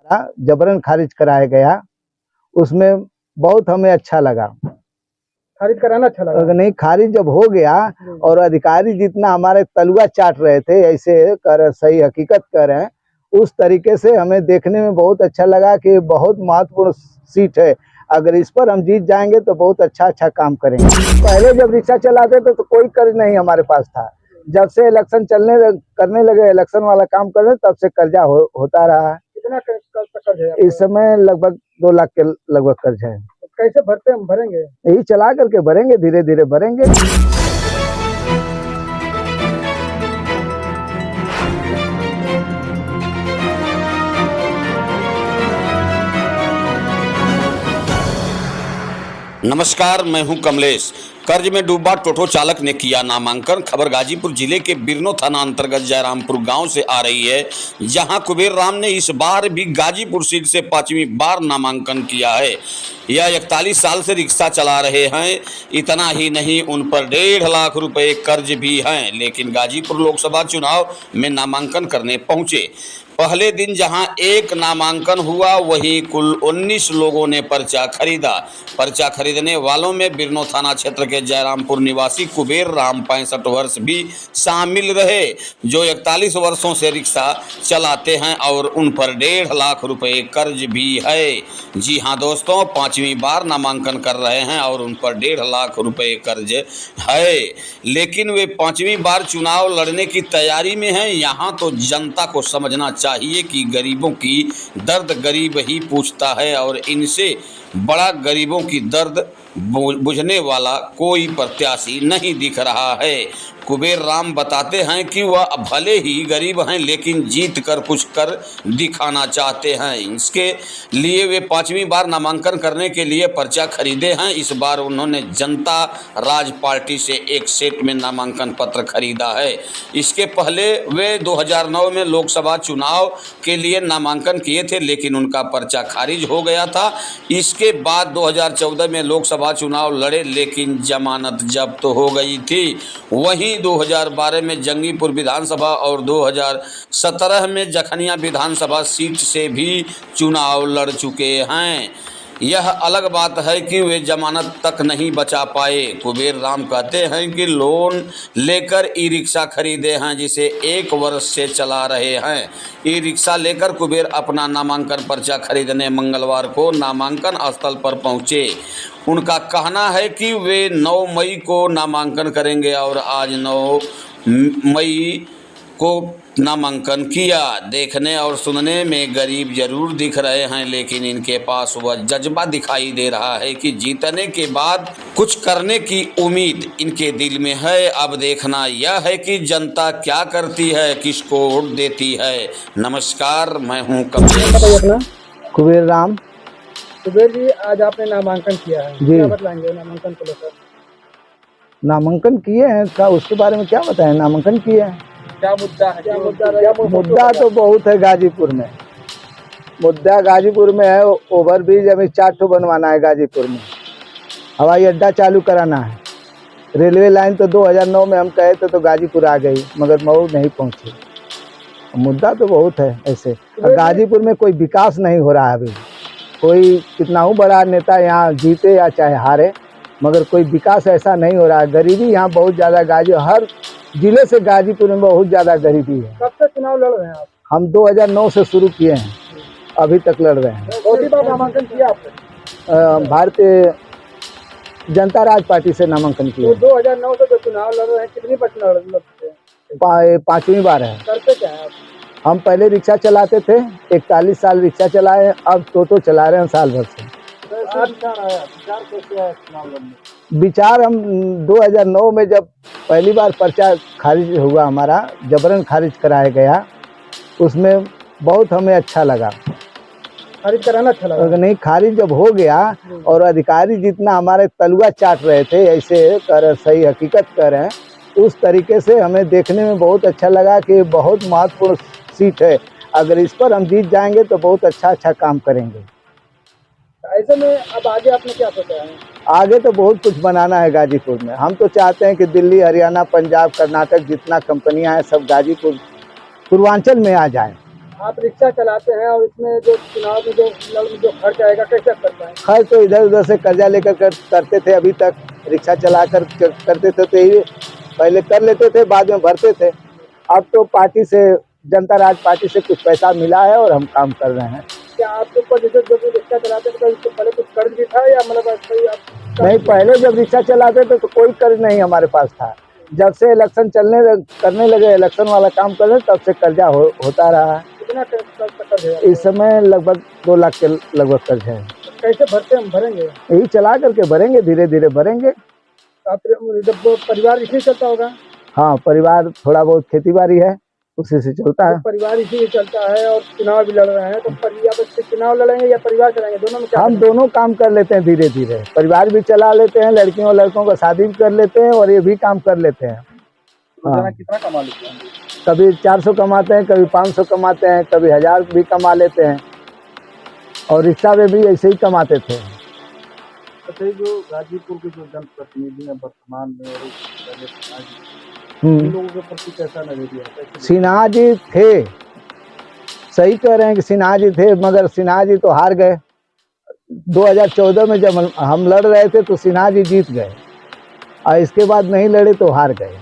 जबरन खारिज कराया गया, उसमें बहुत हमें अच्छा लगा। खारिज कराना अच्छा लगा? नहीं, खारिज जब हो गया और अधिकारी जितना हमारे तलुआ चाट रहे थे, ऐसे कर सही हकीकत कर रहे हैं, उस तरीके से हमें देखने में बहुत अच्छा लगा कि बहुत महत्वपूर्ण सीट है। अगर इस पर हम जीत जाएंगे तो बहुत अच्छा काम करेंगे। पहले जब रिक्शा चलाते थे तो कोई कर्ज नहीं हमारे पास था। जब से इलेक्शन करने लगे, इलेक्शन वाला काम कर रहे, तब से कर्जा होता रहा है। कितना कर्ज है? इस समय लगभग 2 लाख के लगभग कर्ज है। कैसे भरेंगे? यही चला करके भरेंगे, धीरे धीरे भरेंगे। नमस्कार, मैं हूं कमलेश। कर्ज में डूबा टोटो चालक ने किया नामांकन। खबर गाजीपुर जिले के बिरनो थाना अंतर्गत जयरामपुर गांव से आ रही है, जहां कुबेर राम ने इस बार भी गाजीपुर सीट से 5वीं बार नामांकन किया है। यह 41 साल से रिक्शा चला रहे हैं। इतना ही नहीं, उन पर 1.5 लाख रुपए कर्ज भी हैं, लेकिन गाजीपुर लोकसभा चुनाव में नामांकन करने पहुंचे। पहले दिन जहां एक नामांकन हुआ, वहीं कुल 19 लोगों ने पर्चा खरीदा। पर्चा खरीदने वालों में बिरनो थाना क्षेत्र के जयरामपुर निवासी कुबेर राम 65 वर्ष भी शामिल रहे, जो 41 वर्षों से रिक्शा चलाते हैं और उन पर 1.5 लाख रुपए कर्ज भी है। जी हां दोस्तों, 5वीं बार नामांकन कर रहे हैं और उन पर 1.5 लाख रुपए कर्ज है, लेकिन वे 5वीं बार चुनाव लड़ने की तैयारी में हैं। यहाँ तो जनता को समझना चाहिए कि गरीबों की दर्द गरीब ही पूछता है और इनसे बड़ा गरीबों की दर्द बुझने वाला कोई प्रत्याशी नहीं दिख रहा है। कुबेर राम बताते हैं कि वह भले ही गरीब हैं, लेकिन जीत कर कुछ कर दिखाना चाहते हैं। इसके लिए वे 5वीं बार नामांकन करने के लिए पर्चा खरीदे हैं। इस बार उन्होंने जनता राज पार्टी से एक सेट में नामांकन पत्र खरीदा है। इसके पहले वे 2009 में लोकसभा चुनाव के लिए नामांकन किए थे, लेकिन उनका पर्चा खारिज हो गया था। इसके बाद 2014 में लोकसभा चुनाव लड़े, लेकिन जमानत जब्त हो गई थी। वहीं 2012 में जंगीपुर विधानसभा और 2017 में जखनिया विधानसभा सीट से भी चुनाव लड़ चुके हैं। यह अलग बात है कि वे जमानत तक नहीं बचा पाए। कुबेर राम कहते हैं कि लोन लेकर ई रिक्शा खरीदे हैं, जिसे 1 वर्ष से चला रहे हैं। ई रिक्शा लेकर कुबेर अपना नामांकन पर्चा खरीदने मंगलवार को नामांकन स्थल पर पहुंचे। उनका कहना है कि वे 9 मई को नामांकन करेंगे और आज 9 मई को नामांकन किया। देखने और सुनने में गरीब जरूर दिख रहे हैं, लेकिन इनके पास वह जज्बा दिखाई दे रहा है कि जीतने के बाद कुछ करने की उम्मीद इनके दिल में है। अब देखना यह है कि जनता क्या करती है, किसको वोट देती है। नमस्कार, मैं हूं कमलेश। कुबेर राम। कुबेर जी, आज आपने नामांकन किया है, क्या बतलाएंगे नामांकन को लेकर? नामांकन किए हैं, क्या उसके बारे में क्या बताएं? नामांकन किए हैं, क्या मुद्दा है? मुद्दा तो बहुत है गाजीपुर में। मुद्दा गाजीपुर में है, ओवरब्रिज हमें 4 ठो बनवाना है गाजीपुर में, हवाई अड्डा चालू कराना है, रेलवे लाइन तो 2009 में हम कहे थे तो गाजीपुर आ गई, मगर मऊ नहीं पहुंची। मुद्दा तो बहुत है ऐसे। गाजीपुर में कोई विकास नहीं हो रहा है अभी। कोई कितना ही बड़ा नेता यहाँ जीते या चाहे हारे, मगर कोई विकास ऐसा नहीं हो रहा है। गरीबी यहाँ बहुत ज़्यादा, हर जिले से गाजीपुर में बहुत ज़्यादा गरीबी है। कब से चुनाव लड़ रहे हैं आप? हम 2009 से शुरू किए हैं, अभी तक लड़ रहे हैं। कौन बार नामांकन किया आपने? भारतीय जनता राज पार्टी से नामांकन किया। तो 2009 से जो चुनाव लड़ रहे हैं, कितनी बार चुनाव लड़ते हैं? 5वीं बार है। करते क्या है आप? हम पहले रिक्शा चलाते थे, 41 साल रिक्शा चलाए, अब टोटो चला रहे हैं साल भर से। विचार हम 2009 में जब पहली बार पर्चा खारिज हुआ, हमारा जबरन खारिज कराया गया, उसमें बहुत हमें अच्छा लगा। खारिज कराना अच्छा लगा? नहीं, खारिज जब हो गया और अधिकारी जितना हमारे तलुआ चाट रहे थे, ऐसे कर सही हकीकत कर रहे हैं, उस तरीके से हमें देखने में बहुत अच्छा लगा कि बहुत महत्वपूर्ण सीट है। अगर इस पर हम जीत जाएंगे तो बहुत अच्छा काम करेंगे। ऐसे में अब आगे आपने क्या सोचा है? आगे तो बहुत कुछ बनाना है गाजीपुर में। हम तो चाहते हैं कि दिल्ली, हरियाणा, पंजाब, कर्नाटक जितना कंपनियां हैं सब गाजीपुर पूर्वांचल में आ जाएं। आप रिक्शा चलाते हैं और इसमें जो चुनाव में जो खर्च आएगा कैसे करता है? खर्च तो इधर उधर से कर्जा लेकर करते थे। अभी तक रिक्शा चला कर करते थे तो ये पहले कर लेते थे, बाद में भरते थे। अब तो पार्टी से, जनता राज पार्टी से कुछ पैसा मिला है और हम काम कर रहे हैं। क्या आपके ऊपर जैसे जब रिक्शा चलाते थे तो इससे पहले कुछ कर्ज भी था या मतलब ऐसे ही आप? नहीं, पहले जब रिक्शा चलाते थे तो कोई कर्ज नहीं हमारे पास था। जब से इलेक्शन करने लगे, इलेक्शन वाला काम कर रहे, तब से कर्जा होता रहा है। कितना कर्ज है? इस समय लगभग 2 लाख के लगभग कर्ज है। कैसे भरते हम भरेंगे? यही चला करके भरेंगे, धीरे धीरे भरेंगे। आप जब परिवार इसी चलता होगा? हाँ, परिवार थोड़ा बहुत खेती बाड़ी है, उसी से चलता है। परिवार इसी से चलता है और चुनाव भी लड़ रहे हैं, तो परिवार से चुनाव लड़ेंगे या परिवार चलाएंगे, दोनों में क्या? हम दोनों काम कर लेते हैं धीरे धीरे। परिवार भी चला लेते हैं, लड़कियों और लड़कों का शादी भी कर लेते हैं और ये भी काम कर लेते हैं। हाँ। कितना कमा लेते हैं? कभी 400 कमाते हैं, कभी 500 कमाते हैं, कभी 1000 भी कमा लेते हैं। और रिक्शा में भी ऐसे ही कमाते थे। अच्छा, जो गाजीपुर के जो जनप्रतिनिधि हैं वर्तमान में और लोगों के प्रति कैसा नजरिया? सिन्हा जी थे, सही कह रहे हैं कि सिन्हा जी थे, मगर सिन्हा जी तो हार गए। 2014 में जब हम लड़ रहे थे तो सिन्हा जी जीत गए और इसके बाद नहीं लड़े तो हार गए।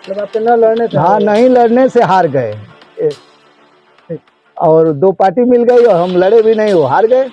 जब आपके न लड़ने से? हाँ, नहीं लड़ने से हार गए और 2 पार्टी मिल गई और हम लड़े भी नहीं, वो हार गए।